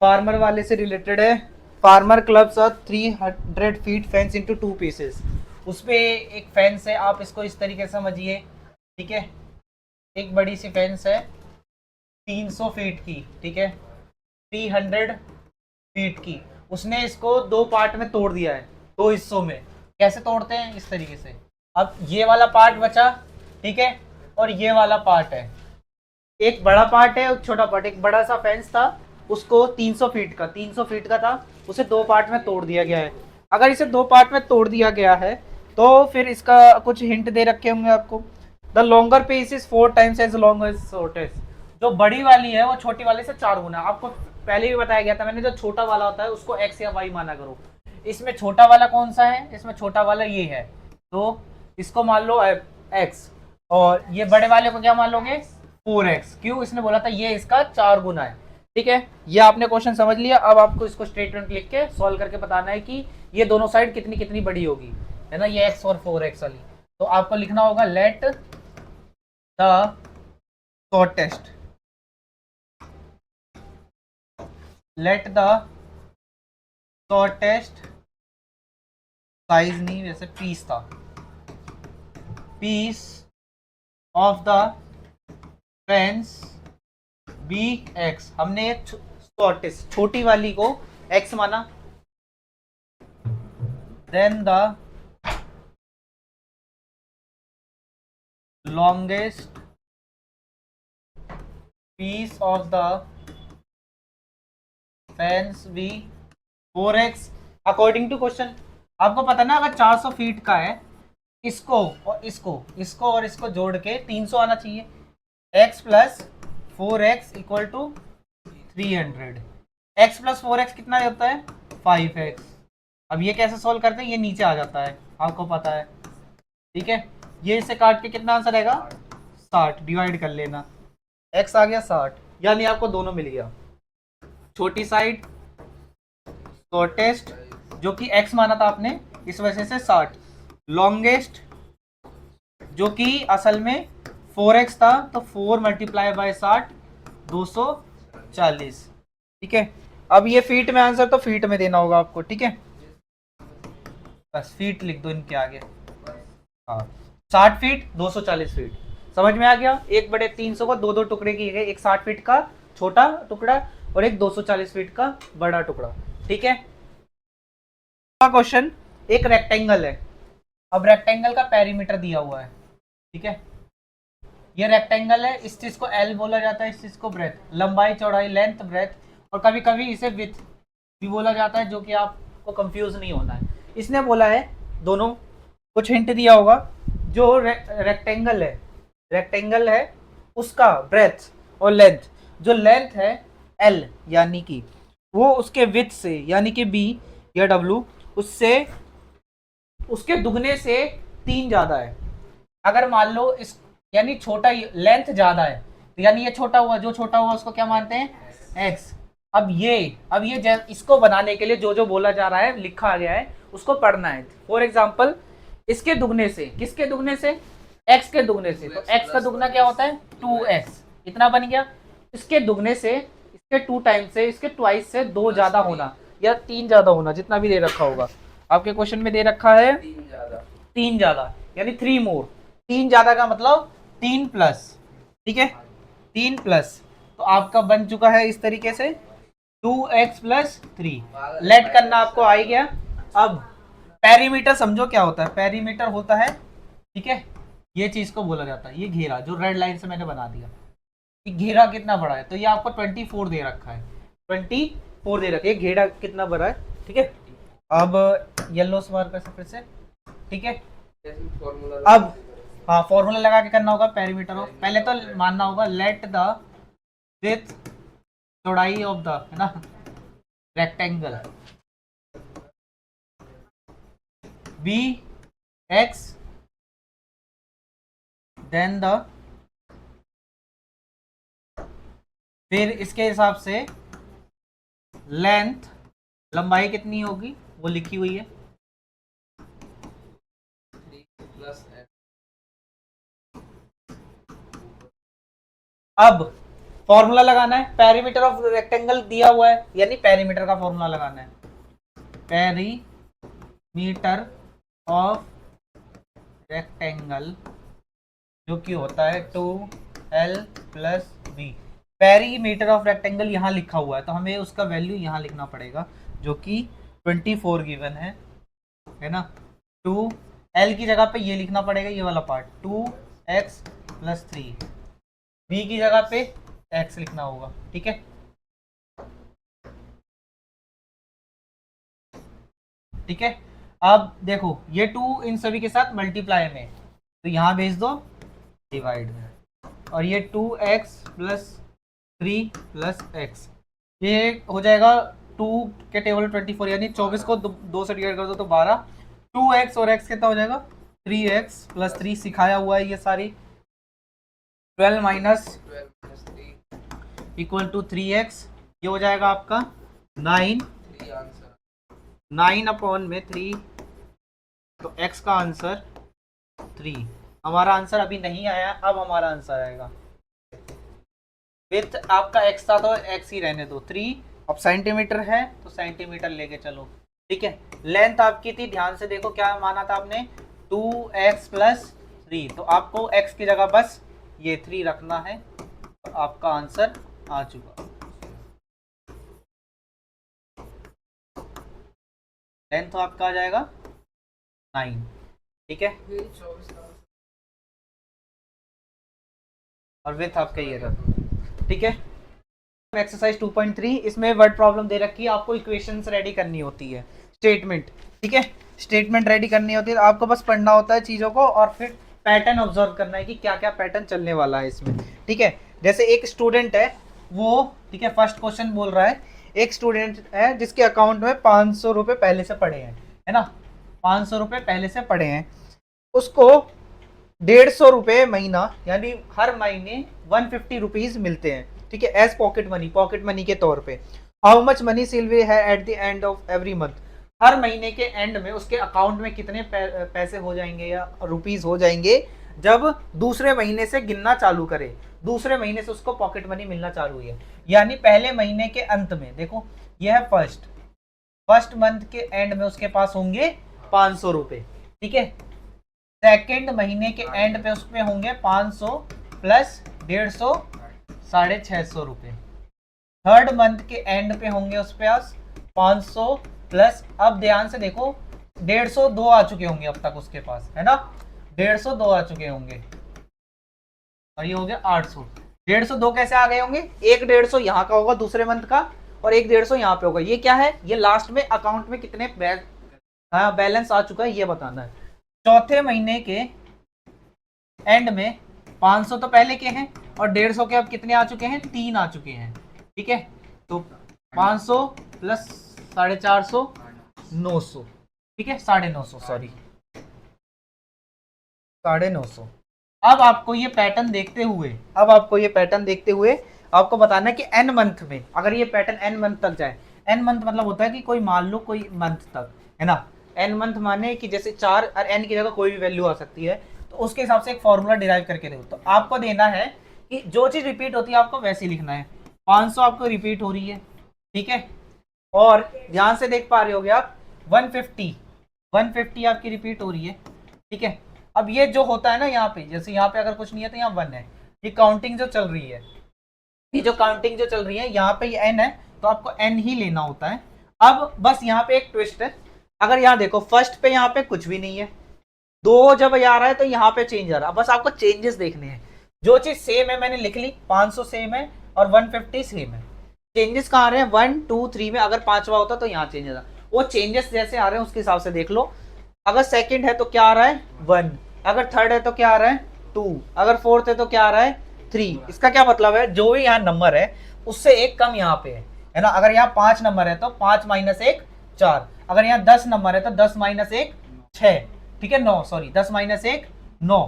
Farmer वाले से related है। Farmer clubs are 300 feet fence into 2 pieces. उस पे एक फेंस है, आप इसको इस तरीके से समझिए, ठीक है। एक बड़ी सी फेंस है 300 फीट की, ठीक है, 300 फीट की। उसने इसको दो पार्ट में तोड़ दिया है, दो हिस्सों में। कैसे तोड़ते हैं? इस तरीके से। अब ये वाला पार्ट बचा, ठीक है, और ये वाला पार्ट है। एक बड़ा पार्ट है, एक छोटा पार्ट। एक बड़ा सा फेंस था, उसको 300 फीट का था, उसे दो पार्ट में तोड़ दिया गया है। अगर इसे दो पार्ट में तोड़ दिया गया है तो फिर इसका कुछ हिंट दे रखे होंगे आपको। The longer piece is 4 times as long as shortest. जो बड़ी वाली है वो छोटी वाली से 4 गुना। आपको पहले भी बताया गया था मैंने, जो छोटा वाला होता है उसको एक्स या वाई माना करो। इसमें छोटा वाला कौन सा है? इसमें छोटा वाला ये है, तो इसको मान लो एक्स, और ये बड़े वाले को क्या मान लोगे? 4x। क्यों? इसने बोला था ये इसका 4 गुना है, ठीक है। ये आपने क्वेश्चन समझ लिया। अब आपको इसको स्टेटमेंट लिख के सॉल्व करके बताना है कि ये दोनों साइड कितनी कितनी बड़ी होगी, है ना, ये x और 4x वाली। तो आपको लिखना होगा let the shortest, let the shortest size, नहीं वैसे पीस था, piece of the fence be X. हमने शॉर्टेस्ट छोटी वाली को x माना। Then the longest piece of the fence भी 4x अकॉर्डिंग टू क्वेश्चन। आपको पता ना, अगर 400 फीट का है, इसको और इसको और इसको जोड़ के 300 आना चाहिए। x plus 4x equal to 300। x plus 4x कितना होता है? 5x। अब ये कैसे सॉल्व करते हैं? ये नीचे आ जाता है, आपको पता है, ठीक है। ये इसे काट के कितना आंसर आएगा? 60। डिवाइड कर लेना, x आ गया 60, यानी आपको दोनों मिल गया। छोटी साइड शॉर्टेस्ट, जो कि x माना था आपने, इस वजह से 60। लॉन्गेस्ट, जो कि असल में 4x था, तो 4 मल्टीप्लाई बाय 60, 240, ठीक है। अब ये फीट में आंसर तो फीट में देना होगा आपको, ठीक है। बस फीट लिख दो इनके आगे। हाँ, 60 फीट, 240 फीट। समझ में आ गया? एक बड़े 300 को दो दो टुकड़े किए गए, एक 60 फीट का छोटा टुकड़ा और एक 240 फीट का बड़ा टुकड़ा, ठीक है। क्वेश्चन, एक रेक्टेंगल है। अब रेक्टेंगल का पेरीमीटर दिया हुआ है, ठीक है। ये रेक्टेंगल है, इस चीज को एल बोला जाता है, इस चीज को ब्रेथ, लंबाई चौड़ाई लेंथ ब्रेथ, और कभी कभी इसे विथ भी बोला जाता है, जो कि आपको कंफ्यूज नहीं होना है। इसने बोला है दोनों, कुछ हिंट दिया होगा। जो रेक्टेंगल है, रेक्टेंगल है उसका ब्रेथ और लेंथ, जो लेंथ है एल यानी कि वो उसके विथ से यानी कि बी या डब्ल्यू, उससे उसके दुगने से 3 ज्यादा है। अगर मान लो इस, यानी छोटा लेंथ ज्यादा है, तो यानी ये छोटा हुआ, जो छोटा हुआ उसको क्या मानते हैं? एक्स। अब ये इसको बनाने के लिए जो जो बोला जा रहा है, लिखा गया है, उसको पढ़ना है। फॉर एग्जाम्पल, इसके दुगने से, किसके दुगने से? एक्स के दुगने से। तो एक्स का दुगना क्या होता है? 2x, इतना बन गया। इसके दुगने से, इसके 2 टाइम से, इसके ट्वाइस से 2 ज्यादा होना या 3 ज्यादा होना, जितना भी दे रखा होगा। आपके क्वेश्चन में दे रखा है 3 ज्यादा, यानी 3 मोर। 3 ज्यादा का मतलब 3 प्लस, ठीक है, 3 प्लस। तो आपका बन चुका है इस तरीके से 2x प्लस 3। लेट करना आपको आ ही गया। अब पेरीमीटर समझो क्या होता है? पेरीमीटर होता है, ठीक है, ये चीज को बोला जाता है, ये घेरा जो रेड लाइन से मैंने बना दिया, कि घेरा कितना बड़ा है। तो ये आपको 24 दे रखा है, 24 दे रखा है, घेरा कितना बड़ा है, ठीक है। अब येलो स्मार कर फिर से, ठीक है। अब हाँ, फॉर्मूला लगा के करना होगा पेरीमीटर ऑफ। पहले तो मानना होगा लेट द विथ, चौड़ाई ऑफ द, है ना, rectangle be X, then the, फिर इसके हिसाब से लेंथ, लंबाई कितनी होगी वो लिखी हुई है। अब फॉर्मूला लगाना है, पेरीमीटर ऑफ रेक्टेंगल दिया हुआ है, यानी पेरीमीटर का फॉर्मूला लगाना है। पेरीमीटर ऑफ रेक्टेंगल जो कि होता है 2l plus b। Perimeter of rectangle यहाँ लिखा हुआ है तो हमें उसका वैल्यू यहाँ लिखना पड़ेगा, जो कि 24 गिवन है ना। 2l की जगह पे ये लिखना पड़ेगा, ये वाला पार्ट 2x प्लस 3, b की जगह पे x लिखना होगा, ठीक है। ठीक है, अब देखो ये 2 इन सभी के साथ मल्टीप्लाई में, तो यहाँ भेज दो डिवाइड में, और ये 2x प्लस 3 प्लस x, ये हो जाएगा 2 के टेबल 24, यानी 24 को 2 से डिवाइड कर दो तो 12, 2x और x कितना हो जाएगा 3x प्लस 3, सिखाया हुआ है ये सारी। 12 माइनस इक्वल टू 3x, ये हो जाएगा आपका 9 अपॉन में 3, तो x का आंसर 3। हमारा आंसर अभी नहीं आया, अब हमारा आंसर आएगा। विथ आपका x था तो x ही रहने दो, 3, अब सेंटीमीटर है तो सेंटीमीटर लेके चलो, ठीक है। लेंथ आपकी थी, ध्यान से देखो क्या माना था आपने, 2x प्लस 3, तो आपको x की जगह बस ये 3 रखना है, तो आपका आंसर आ चुका। लेंथ तो आपका आ जाएगा 9, ठीक है, और विथ आपका ये रहा, ठीक है। एक्सरसाइज 2.3, इसमें वर्ड प्रॉब्लम दे रखी है, आपको इक्वेशंस रेडी करनी होती है, स्टेटमेंट, ठीक है, स्टेटमेंट रेडी करनी होती है, तो आपको बस पढ़ना होता है चीज़ों को और फिर पैटर्न ऑब्जर्व करना है कि क्या क्या पैटर्न चलने वाला है इसमें, ठीक है। जैसे एक स्टूडेंट है वो, ठीक है, फर्स्ट क्वेश्चन बोल रहा है, एक स्टूडेंट है जिसके अकाउंट में 500 रुपये पहले से पड़े हैं, है ना, 500 रुपये पहले से पड़े हैं, उसको 150 रुपये महीना, यानी हर महीने 150 रुपीज़ मिलते हैं, ठीक है, एज पॉकेट मनी के तौर पे। हाउ मच मनी सिल्वी है at the end of every month, हर महीने के एंड में उसके अकाउंट में कितने पैसे हो जाएंगे या रुपीस हो जाएंगे जब दूसरे महीने से गिनना चालू करे, दूसरे महीने से उसको पॉकेट मनी मिलना चालू हुई है, यानी पहले महीने के अंत में, देखो यह है फर्स्ट मंथ के एंड में उसके पास होंगे 500 रुपये, ठीक है। सेकेंड महीने के एंड पे उसमें होंगे 500 प्लस 150, 650 रुपये। थर्ड मंथ के एंड पे होंगे उस पास 500 प्लस, अब ध्यान से देखो 150 आ चुके होंगे अब तक उसके पास, है ना, 150 आ चुके होंगे, और ये हो गया 800। 150 कैसे आ गए होंगे, एक 150 यहाँ का होगा दूसरे मंथ का, और एक 150 यहाँ पे होगा, ये क्या है, ये लास्ट में अकाउंट में कितने बैलेंस आ चुका है ये बताना है। चौथे महीने के एंड में 500 तो पहले के हैं और 150 के अब कितने आ चुके हैं, 3 आ चुके हैं, ठीक है, तो 500 प्लस 450, 900, ठीक है, 950, सॉरी 950। अब आपको ये पैटर्न देखते हुए आपको बताना है कि n मंथ में, अगर ये पैटर्न n मंथ तक जाए, n मंथ मतलब होता है कि कोई मान लो कोई मंथ तक, है ना, n मंथ माने कि जैसे 4 और n की जगह कोई भी वैल्यू आ सकती है, तो उसके हिसाब से एक फॉर्मूला डिराइव करके दो। तो आपको देना है कि जो चीज़ रिपीट होती है आपको वैसे ही लिखना है, 500 आपको रिपीट हो रही है, ठीक है, और ध्यान से देख पा रहे होगे आप 150 आपकी रिपीट हो रही है, ठीक है। अब ये जो होता है ना यहाँ पे, जैसे यहाँ पे अगर कुछ नहीं है तो यहाँ 1 है, ये काउंटिंग जो चल रही है, यहाँ पे ये n है, तो आपको n ही लेना होता है। अब बस यहाँ पे एक ट्विस्ट है, अगर यहाँ देखो फर्स्ट पे यहाँ पे कुछ भी नहीं है, 2 जब आ रहा है तो यहाँ पे चेंज आ रहा है, बस आपको चेंजेस देखने हैं, जो चीज सेम है मैंने लिख ली, 500 सेम है और 150 सेम है, चेंजेस कहाँ आ रहे हैं 1 2 3 में, अगर 5वां होता तो यहाँ चेंज आता, वो चेंजेस जैसे आ रहे हैं उसके हिसाब से देख लो। अगर सेकंड है तो क्या आ रहा है 1, अगर थर्ड है तो क्या आ रहा है 2, अगर फोर्थ है तो क्या आ रहा है 3। इसका क्या मतलब है, जो भी यहाँ नंबर है उससे एक कम यहाँ पे है ना, अगर यहाँ 5 नंबर है तो 5 माइनस 1 4, अगर यहाँ 10 नंबर है तो 10 माइनस 1 6, ठीक है, 9, सॉरी 10 माइनस 1 9।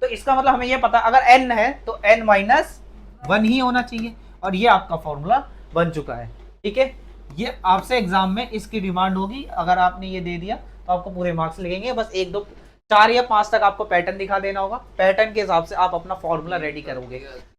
तो इसका मतलब हमें ये पता अगर n है तो n माइनस 1 ही होना चाहिए, और ये आपका फॉर्मूला बन चुका है, ठीक है। ये आपसे एग्जाम में इसकी डिमांड होगी, अगर आपने ये दे दिया तो आपको पूरे मार्क्स लगेंगे, बस 1 2 4 या 5 तक आपको पैटर्न दिखा देना होगा, पैटर्न के हिसाब से आप अपना फॉर्मूला रेडी करोगे।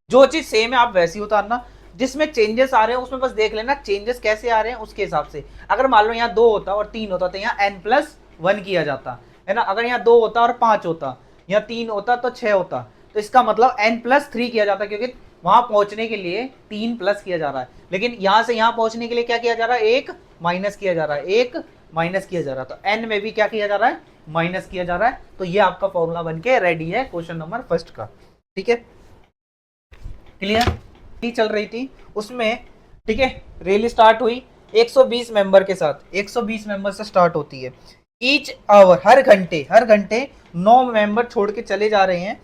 जो चीज सेम है आप वैसी उतारना, जिसमें चेंजेस आ रहे हैं उसमें बस देख लेना चेंजेस कैसे आ रहे हैं उसके हिसाब से। अगर मान लो यहाँ 2 होता और 3 होता तो यहाँ n+1 किया जाता है ना। अगर यहाँ 2 होता और 5 होता, यहाँ 3 होता तो 6 होता, तो इसका मतलब n+3 किया जाता, क्योंकि वहां पहुंचने के लिए 3 प्लस किया जा रहा है, लेकिन यहां से यहां पहुंचने के लिए क्या किया जा रहा है, 1 माइनस किया जा रहा है, 1 माइनस किया जा रहा है। तो n में भी क्या किया जा रहा है, माइनस किया जा रहा है। तो ये आपका फॉर्मूला बन के रेडी है क्वेश्चन नंबर फर्स्ट का। ठीक है, क्लियर चल रही थी उसमें। ठीक है, रैली स्टार्ट हुई 120 मेंबर के साथ, 120 मेंबर से स्टार्ट होती है। ईच आवर, हर घंटे 9 मेंबर छोड़ के चले जा रहे हैं।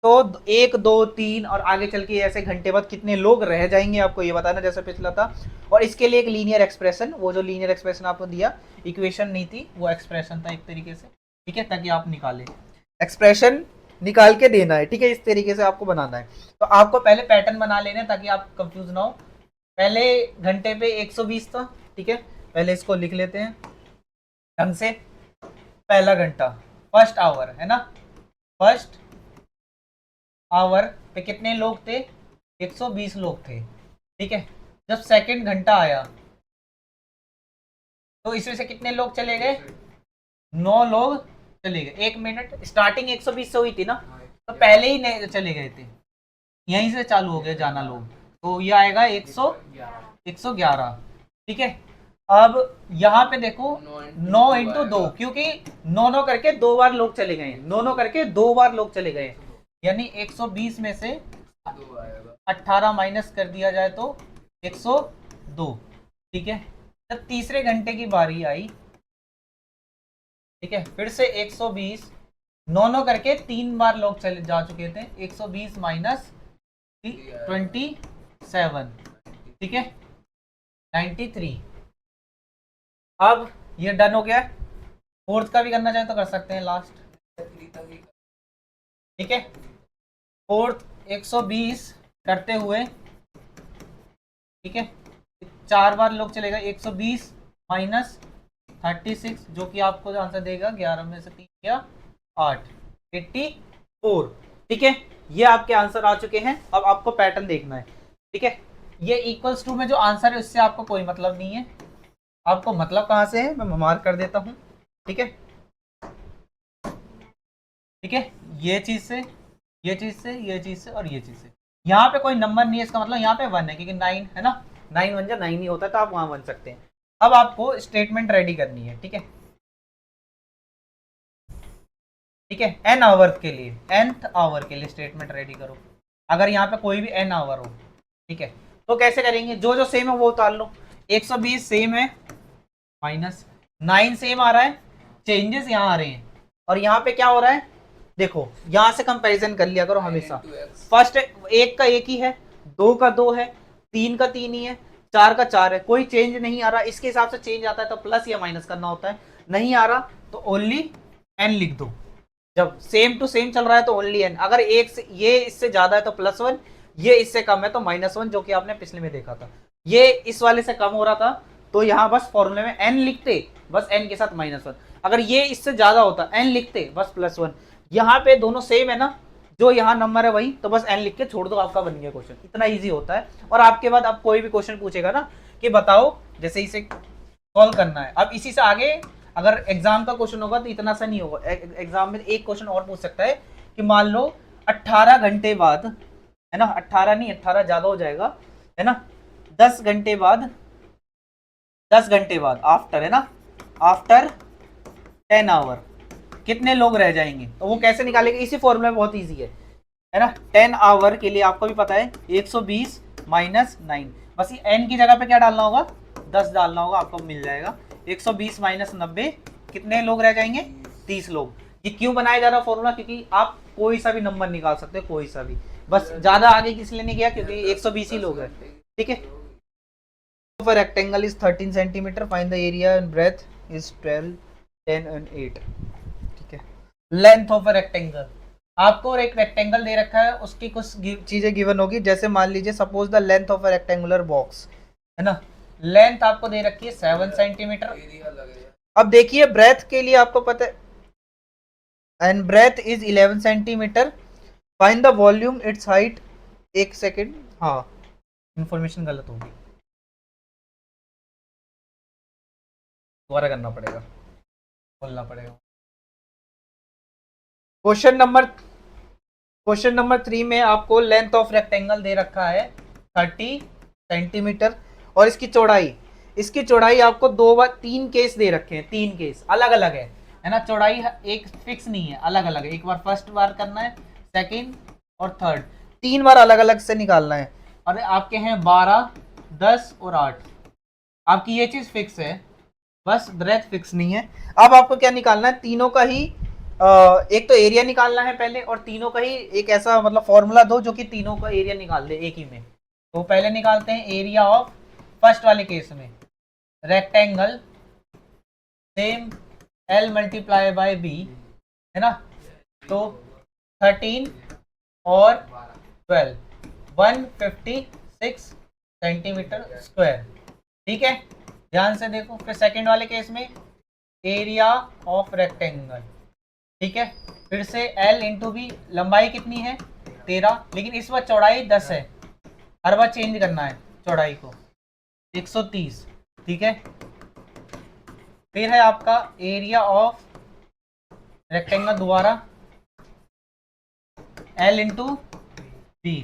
तो 1 2 3 और आगे चल के ऐसे घंटे बाद कितने लोग रह जाएंगे आपको ये बताना, जैसे पिछला था। और इसके लिए एक लीनियर एक्सप्रेशन, वो जो लीनियर एक्सप्रेशन आपको दिया, इक्वेशन नहीं थी वो एक्सप्रेशन था एक तरीके से। ठीक है, ताकि आप निकालें, एक्सप्रेशन निकाल के देना है। ठीक है, इस तरीके से आपको बनाना है। तो आपको पहले पैटर्न बना लेना है ताकि आप कंफ्यूज ना हो। पहले घंटे पे 120 था। ठीक है, पहले इसको लिख लेते हैं ढंग से। पहला घंटा, फर्स्ट आवर है ना, फर्स्ट आवर पे कितने लोग थे, 120 लोग थे। ठीक है, जब सेकंड घंटा आया तो इसमें से कितने लोग चले गए, 9 लोग चले गए। 1 मिनट, स्टार्टिंग 120 से हुई थी ना, तो पहले ही चले गए थे, यहीं से चालू हो गए जाना लोग। तो ये आएगा 111। ठीक है, अब यहाँ पे देखो 9 × 2, क्योंकि 9 करके 2 बार लोग चले गए, 9 करके 2 बार लोग चले गए, यानी 120 में से 18 माइनस कर दिया जाए तो 102। ठीक है, जब तीसरे घंटे की बारी आई, ठीक है, फिर से 120, 9 करके 3 बार लोग चले जा चुके थे, 120 माइनस 27, ठीक है, 93। अब ये डन हो गया। फोर्थ का भी करना चाहे तो कर सकते हैं लास्ट। ठीक है, फोर्थ 120 करते हुए, ठीक है, 4 बार लोग चलेगा, 120 माइनस 36, जो कि आपको आंसर देगा 11 में से 3 या 8, 84। ठीक है, ये आपके आंसर आ चुके हैं। अब आपको पैटर्न देखना है। ठीक है, ये इक्वल्स टू में जो आंसर है उससे आपको कोई मतलब नहीं है। आपको मतलब कहां से है मैं मार्क कर देता हूं। ठीक है, ठीक है, ये चीज से, ये चीज से, ये चीज से और ये चीज से। यहाँ पे कोई नंबर नहीं है, इसका मतलब यहाँ पे 1 है, क्योंकि 9 है ना, 9 1 जा 9 ही होता है, तो आप वहां बन सकते हैं। अब आपको स्टेटमेंट रेडी करनी है। ठीक है, ठीक है, n आवर के लिए, nth आवर के लिए स्टेटमेंट रेडी करो। अगर यहाँ पे कोई भी n आवर हो, ठीक है, तो कैसे करेंगे, जो जो सेम है वो उतार लो। 120 सेम है, माइनस 9 सेम आ रहा है, चेंजेस यहाँ आ रहे हैं, और यहाँ पे क्या हो रहा है, देखो यहाँ से कंपैरिजन कर लिया करो हमेशा। फर्स्ट 1 का 1 ही है, 2 का 2 है, 3 का 3 ही है, 4 का 4 है, कोई चेंज नहीं आ रहा। इसके हिसाब से चेंज आता है तो प्लस या माइनस करना होता है, नहीं आ रहा तो ओनली n लिख दो। जब सेम टू सेम चल रहा है तो ओनली n, अगर एक से ये इससे ज्यादा है तो +1, ये इससे कम है तो -1, जो कि आपने पिछले में देखा था। ये इस वाले से कम हो रहा था तो यहाँ बस फॉर्मूले में n लिखते, बस n के साथ -1। अगर ये इससे ज्यादा होता n लिखते बस +1। यहाँ पे दोनों सेम है ना, जो यहाँ नंबर है वही, तो बस n लिख के छोड़ दो, आपका बन गया क्वेश्चन। इतना इजी होता है। और आपके बाद अब कोई भी क्वेश्चन पूछेगा ना कि बताओ, जैसे इसे सॉल्व करना है, अब इसी से आगे अगर एग्जाम का क्वेश्चन होगा तो इतना सा नहीं होगा। एग्जाम में एक क्वेश्चन और पूछ सकता है कि मान लो 18 घंटे बाद, है ना, 18 नहीं, 18 ज्यादा हो जाएगा, है ना, 10 घंटे बाद, 10 घंटे बाद आफ्टर, है ना, आफ्टर 10 आवर कितने लोग रह जाएंगे। तो वो कैसे निकालेंगे, इसी फॉर्मूला में, बहुत ईजी है ना। 10 आवर के लिए आपको भी पता है 120 माइनस 9, बस ये n की जगह पे क्या डालना होगा, 10 डालना होगा, आपको मिल जाएगा। 120 माइनस 90, कितने लोग रह जाएंगे, 30 लोग। ये क्यों बनाया जा रहा है फॉर्मूला, क्योंकि आप कोई सा भी नंबर निकाल सकते हो, कोई सा भी, बस ज्यादा आगे किस लिए नहीं गया, क्योंकि 120 ही लोग हैं। ठीक है, for rectangle is 13 centimeter, find the area and breadth is 12, 10 and 8। ठीक है, लेंथ ऑफ अ रेक्टेंगल, आपको एक रेक्टेंगल दे रखा है, उसकी कुछ चीजें गिवन होगी। जैसे मान लीजिए suppose the length of a rectangular box, है ना, लेंथ आपको दे रखी है 7 सेंटीमीटर। अब देखिए ब्रेथ के लिए आपको पता है and breadth is 11 centimetre, find the volume, its height एक सेकेंड, हाँ इंफॉर्मेशन गलत होगी, दोबारा करना पड़ेगा, बोलना पड़ेगा। क्वेश्चन नंबर 3 में आपको लेंथ ऑफ रेक्टेंगल दे रखा है 30 सेंटीमीटर, और इसकी चौड़ाई आपको दो बार 3 केस दे रखे हैं, 3 केस अलग अलग है ना, चौड़ाई एक फिक्स नहीं है, अलग अलग है। एक बार फर्स्ट बार करना है, सेकंड और थर्ड, 3 बार अलग अलग से निकालना है। और आपके हैं 12, 10 और 8, आपकी ये चीज फिक्स है, बस ब्रेथ फिक्स नहीं है। अब आपको क्या निकालना है, तीनों का ही एक तो एरिया निकालना है पहले, और तीनों का ही एक ऐसा मतलब फॉर्मूला दो जो कि तीनों का एरिया निकाल दे एक ही में। तो पहले निकालते हैं एरिया ऑफ, फर्स्ट वाले केस में rectangle same L multiply by B, है ना, तो 13 और 12, 156 सेंटीमीटर स्क्वायर, ठीक है। ध्यान से देखो, फिर सेकंड वाले केस में एरिया ऑफ रेक्टेंगल, ठीक है, फिर से L इंटू बी, लंबाई कितनी है 13, लेकिन इस बार चौड़ाई 10 है, हर बार चेंज करना है चौड़ाई को, 130, ठीक है। फिर है आपका एरिया ऑफ रेक्टेंगल दोबारा L इंटू बी,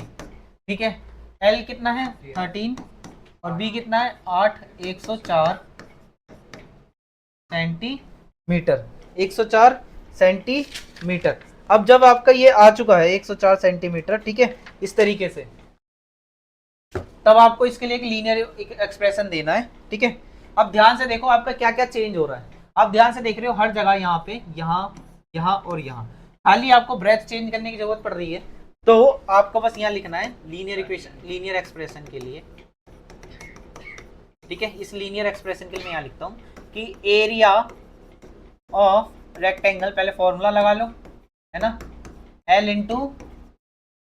ठीक है। L कितना है 13 और B कितना है 8, 104 सेंटीमीटर, 104 सेंटीमीटर। अब जब आपका ये आ चुका है 104 सेंटीमीटर, ठीक है, इस तरीके से, तब आपको इसके लिए एक लीनियर एक्सप्रेशन देना है, ठीक है। अब ध्यान से देखो आपका क्या क्या चेंज हो रहा है, आप ध्यान से देख रहे हो हर जगह, यहाँ पे, यहाँ और यहाँ, खाली आपको ब्रेथ चेंज करने की जरूरत पड़ रही है, तो आपको बस यहाँ लिखना है लीनियर इक्वेशन, लीनियर एक्सप्रेशन के लिए, ठीक है। इस लीनियर एक्सप्रेशन के लिए मैं यहाँ लिखता हूँ कि एरिया ऑफ रेक्टेंगल, पहले फॉर्मूला लगा लो, है ना, L इंटू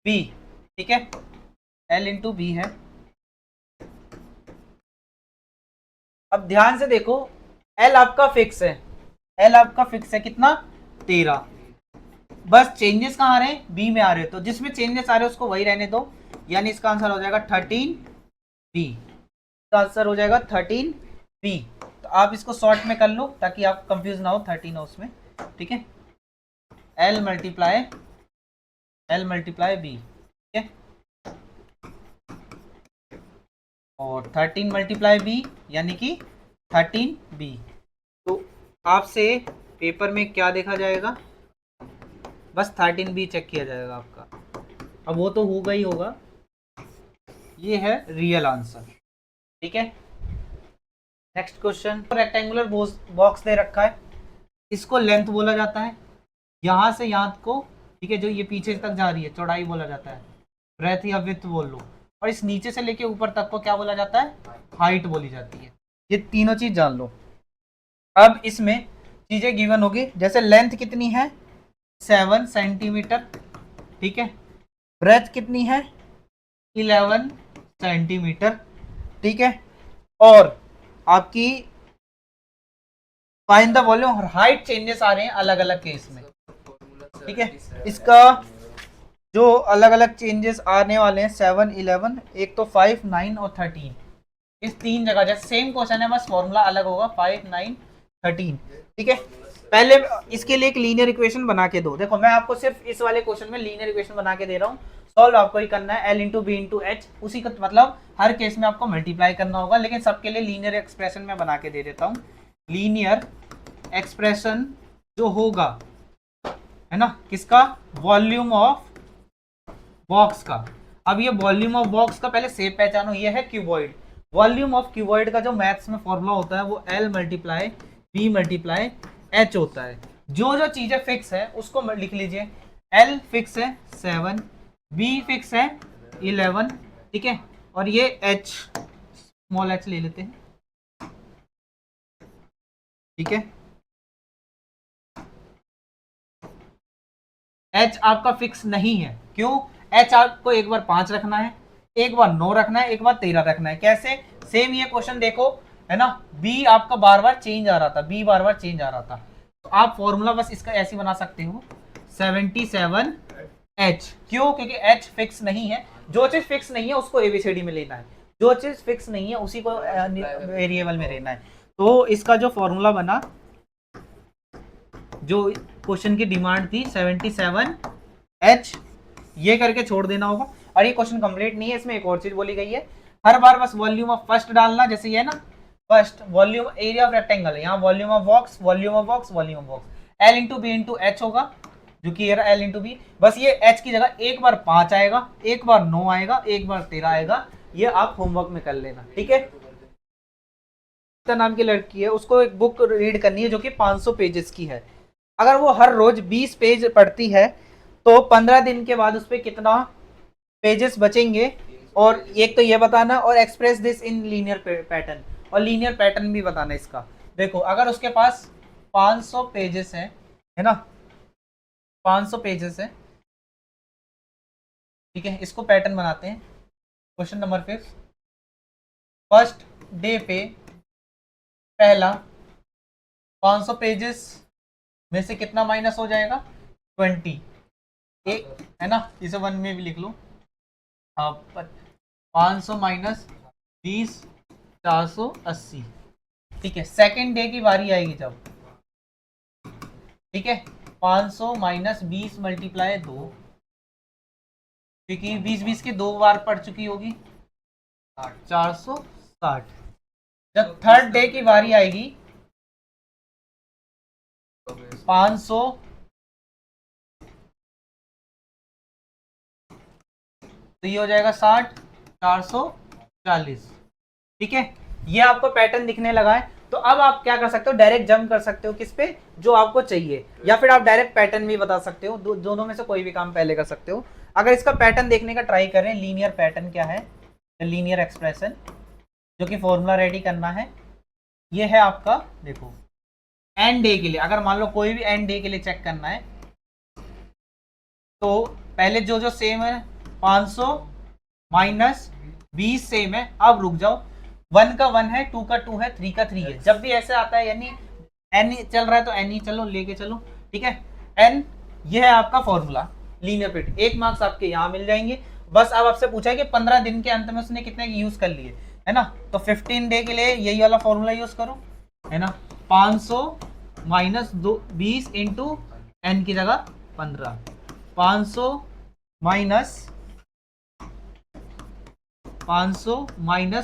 बी, ठीक है, L इंटू बी है। अब ध्यान से देखो, L आपका फिक्स है, L आपका फिक्स है कितना 13, बस चेंजेस कहाँ आ रहे हैं बी में आ रहे हैं, तो जिसमें चेंजेस आ रहे हैं उसको वही रहने दो, यानी इसका आंसर हो जाएगा 13B, इसका आंसर हो जाएगा 13B। तो आप इसको शॉर्ट में कर लो ताकि आप कंफ्यूज ना हो 13 और उसमें, ठीक है, L मल्टीप्लाई B, ठीक है, और 13 मल्टीप्लाई B यानी कि 13B। तो आपसे पेपर में क्या देखा जाएगा, बस 13B चेक किया जाएगा आपका, अब वो तो होगा ही होगा, ये है रियल आंसर, ठीक है। नेक्स्ट क्वेश्चन, रेक्टेंगुलर बॉक्स दे रखा है, इसको लेंथ बोला जाता है, यहाँ से यहाँ को, ठीक है, जो ये पीछे तक जा रही है चौड़ाई बोला जाता है, ब्रेथ या विड्थ बोल लो, और इस नीचे से लेके ऊपर तक को क्या बोला जाता है, हाइट बोली जाती है। ये तीनों चीज जान लो। अब इसमें चीजें गिवन होगी, जैसे लेंथ कितनी है 7 सेंटीमीटर, ठीक है, ब्रेथ कितनी है 11 सेंटीमीटर, ठीक है, और आपकी फाइंड द वॉल्यूम और हाइट चेंजेस आ रहे हैं अलग अलग केस में, ठीक है। इसका जो अलग अलग चेंजेस आने वाले हैं 7, 11, एक तो 5, 9 और 13, इस 3 जगह, जैसे सेम क्वेश्चन है बस फॉर्मूला अलग होगा, 5, 9, 13, ठीक है। पहले इसके लिए एक लीनियर इक्वेशन बना के दो, देखो मैं आपको सिर्फ इस वाले क्वेश्चन में लीनियर इक्वेशन बना के दे रहा हूँ, सॉल्व आपको ही करना है, L into B into H, उसी का मतलब हर केस में आपको मल्टीप्लाई करना होगा, लेकिन सबके लिए लीनियर एक्सप्रेशन में बना के दे देता हूँ। लीनियर एक्सप्रेशन जो होगा, है ना, किसका, वॉल्यूम ऑफ बॉक्स का। अब ये वॉल्यूम ऑफ बॉक्स का पहले शेप पहचानो, ये है क्यूबॉइड, वॉल्यूम ऑफ क्यूबॉइड का जो मैथ्स में फॉर्मूला होता है वो L multiply B multiply H होता है। जो जो चीजें फिक्स है उसको लिख लीजिए, L फिक्स है 7, B फिक्स है 11, ठीक है, और ये H स्मॉल h ले लेते हैं, ठीक है। H आपका फिक्स नहीं है, क्यों, H आपको एक बार 5 रखना है, एक बार 9 रखना है, एक बार 13 रखना है, कैसे, सेम ये क्वेश्चन देखो, है ना, B आपका बार बार चेंज आ रहा था, B बार बार चेंज आ रहा था, तो आप फॉर्मूला बस इसका ऐसे बना सकते हो, 77 एच। क्यों? क्योंकि एच फिक्स नहीं है। जो चीज फिक्स नहीं है उसको एबीसीडी में लेना है, जो चीज फिक्स नहीं है उसी को वेरिएबल में लेना है। तो इसका जो फॉर्मूला बना, जो क्वेश्चन की डिमांड थी 77H, ये करके छोड़ देना होगा। और ये क्वेश्चन कंप्लीट नहीं है, इसमें एक और चीज बोली गई है, हर बार बस वॉल्यूम ऑफ फर्स्ट डालना, जैसे ये है ना first volume area of rectangle, यहाँ volume of box, volume of box, volume of box, L into B into H होगा, जो कि ये एल इंटू बी। बस ये एच की जगह एक बार 5 आएगा, एक बार 9 आएगा, एक बार 13 आएगा, ये आप होमवर्क में कर लेना, ठीक है। नाम की लड़की है, उसको एक बुक रीड करनी है जो कि 500 पेजेस की है। अगर वो हर रोज 20 पेज पढ़ती है तो 15 दिन के बाद उस पर कितना पेजेस बचेंगे, और एक तो ये बताना, और express this in linear pattern, और लीनियर पैटर्न भी बताना इसका। देखो अगर उसके पास 500 पेजेस है ना, 500 पेजेस है, ठीक है, इसको पैटर्न बनाते हैं। क्वेश्चन नंबर 5, फर्स्ट डे पे पहला 500 पेजेस में से कितना माइनस हो जाएगा, 20, एक है ना, इसे 1 में भी लिख लो। 500 माइनस 20, 480, ठीक है। सेकेंड डे की बारी आएगी जब, ठीक है, 500 माइनस 20 मल्टीप्लाई 2, क्योंकि 20 की 2 बार पड़ चुकी होगी, 460। जब थर्ड डे की बारी आएगी 500 तो ये हो जाएगा 60, 440, ठीक है। ये आपको पैटर्न दिखने लगा है, तो अब आप क्या कर सकते हो, डायरेक्ट जंप कर सकते हो किस पे, जो आपको चाहिए, या फिर आप डायरेक्ट पैटर्न भी बता सकते हो, दोनों में से कोई भी काम पहले कर सकते हो। अगर इसका पैटर्न देखने का ट्राई करें, लीनियर पैटर्न क्या है, लीनियर एक्सप्रेशन, जो कि फॉर्मूला रेडी करना है, ये है आपका, देखो एन डे के लिए, अगर मान लो कोई भी एन डे के लिए चेक करना है, तो पहले जो जो सेम है 500 माइनस 20 सेम है, अब रुक जाओ, 1 का 1 है, 2 का 2 है, 3 का 3 है। जब भी ऐसे आता है, यानी एन चल रहा है तो एन ही चलो लेके चलो, ठीक है। एन ये है आपका फॉर्मूला लीनियर पैटर्न, 1 मार्क्स आपके यहाँ मिल जाएंगे। बस अब आपसे पूछा है कि 15 दिन के अंत में उसने कितने यूज कर लिए, है ना, तो 15 डे के लिए यही वाला फॉर्मूला यूज करो, है ना, 500 माइनस 20 इंटू एन की जगह 15, 500 माइनस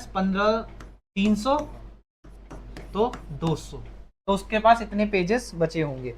15 300 तो 200, तो उसके पास इतने पेजेस बचे होंगे।